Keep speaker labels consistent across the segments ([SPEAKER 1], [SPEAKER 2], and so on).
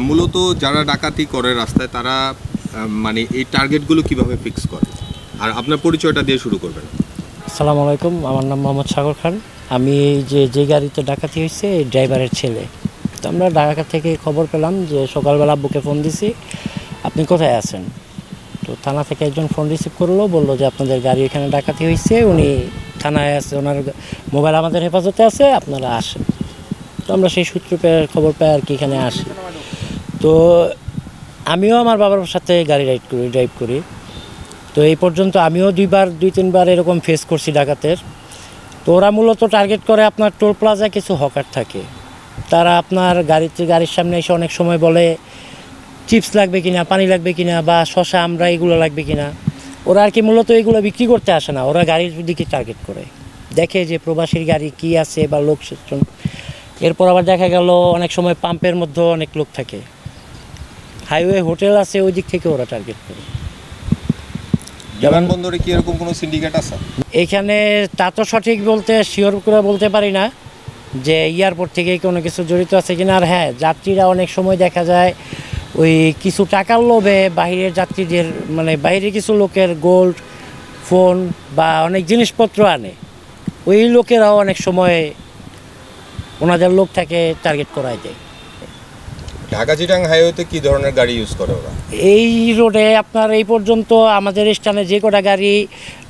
[SPEAKER 1] মূলত যারা ডাকাতি করে রাস্তায় তারা মানে এই টার্গেটগুলো কিভাবে ফিক্স করে? আর আপনার পরিচয়টা দিয়ে শুরু করবেন।
[SPEAKER 2] আসসালামু আলাইকুম, আমার নাম মোহাম্মদ সাগর খান। আমি যে গাড়িতে ডাকাতি হয়েছে এই ড্রাইভারের ছেলে। তো আমরা ঢাকা থেকে খবর পেলাম যে সকালবেলা আব্বুকে ফোন দিছি, আপনি কোথায় আছেন? তো থানা থেকে একজন ফোন রিসিভ করলো, বললো যে আপনাদের গাড়ি এখানে ডাকাতি হয়েছে, উনি থানায় আছে, ওনার মোবাইল আমাদের হেফাজতে আছে, আপনারা আসেন। তো আমরা সেই সূত্র পেয়ে খবর পাই আর কি এখানে আসি। তো আমিও আমার বাবার সাথে গাড়ি ড্রাইভ করি। তো এই পর্যন্ত আমিও দুই তিনবার এরকম ফেস করছি ডাকাতের। তো ওরা মূলত টার্গেট করে আপনার টোল প্লাজায় কিছু হকার থাকে, তারা আপনার গাড়ির সামনে এসে অনেক সময় বলে চিপস লাগবে কিনা, পানি লাগবে কিনা, বা শশা আমরা এগুলো লাগবে কিনা। ওরা আর কি মূলত এগুলো বিক্রি করতে আসে না, ওরা গাড়ির দিকে টার্গেট করে, দেখে যে প্রবাসীর গাড়ি কি আছে বা লোক সেকশন। এরপর আবার দেখা গেল অনেক সময় পাম্পের মধ্যে অনেক লোক থাকে, হাইওয়ে হোটেল আছে, ওই দিক থেকে ওরা টার্গেট করে।
[SPEAKER 1] বিমানবন্দরে কি এরকম কোনো সিন্ডিকেট আছে?
[SPEAKER 2] এখানে তা তো সঠিক বলতে শিওর করে বলতে পারি না যে এয়ারপোর্ট থেকে কোনো কিছু জড়িত আছে কিনা। আর হ্যাঁ, যাত্রীরা অনেক সময় দেখা যায় ওই কিছু টাকার লোভে বাইরের যাত্রীদের, মানে বাইরে কিছু লোকের গোল্ড, ফোন বা অনেক জিনিসপত্র আনে, ওই লোকেরাও অনেক সময় ওনাদের লোক থাকে টার্গেট করায় দেয়।
[SPEAKER 1] ঢাকা চিটাং হাইওয়েতে কি ধরনের গাড়ি ইউজ করে ওরা?
[SPEAKER 2] এই রোডে আপনার এই পর্যন্ত আমাদের স্থানে যে কটা গাড়ি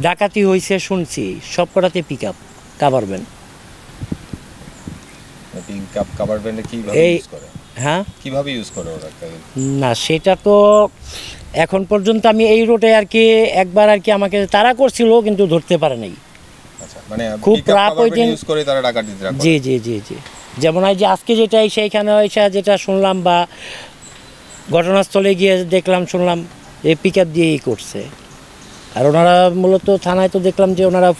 [SPEAKER 2] ডাকাতি হয়েছে শুনছি সব কটাতে pick up, cover van.
[SPEAKER 1] Cover ভ্যানে কিভাবে ইউজ করে?
[SPEAKER 2] হ্যাঁ,
[SPEAKER 1] কিভাবে ইউজ করে ওরা?
[SPEAKER 2] না সেটা তো এখন পর্যন্ত আমি এই রোডে আর কি একবার আর কি আমাকে তারা করছিল, কিন্তু ধরতে পারে নাই।
[SPEAKER 1] আচ্ছা, মানে
[SPEAKER 2] খুব রাত ওই দিন
[SPEAKER 1] ইউজ করে তারা ডাকাতি করে।
[SPEAKER 2] জি জি জি জি, যেমন হয় যে আজকে যেটা সেইখানে এসে যেটা শুনলাম বা ঘটনাস্থলে গিয়ে দেখলাম শুনলাম এই পিক আপ দিয়েই করছে। আর ওনারা মূলত থানায় তো দেখলাম যে ওনারা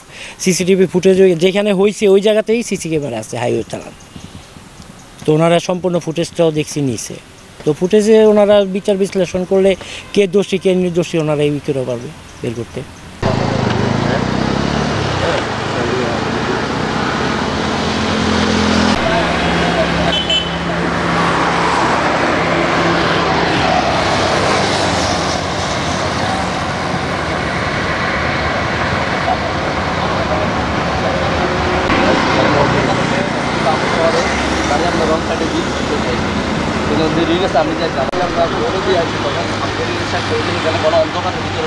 [SPEAKER 2] সিসিটিভি ফুটেজ যেখানে হয়েছে ওই জায়গাতেই সিসি ক্যামেরা আছে হাইওয়ে থানার। তো ওনারা সম্পূর্ণ ফুটেজটাও দেখছি নিছে। তো ফুটেজে ওনারা বিচার বিশ্লেষণ করলে কে দোষী কে নির্দোষী ওনারা এই করে পারবে বের করতে।
[SPEAKER 3] আমরা অন্ধকারের ভিতরে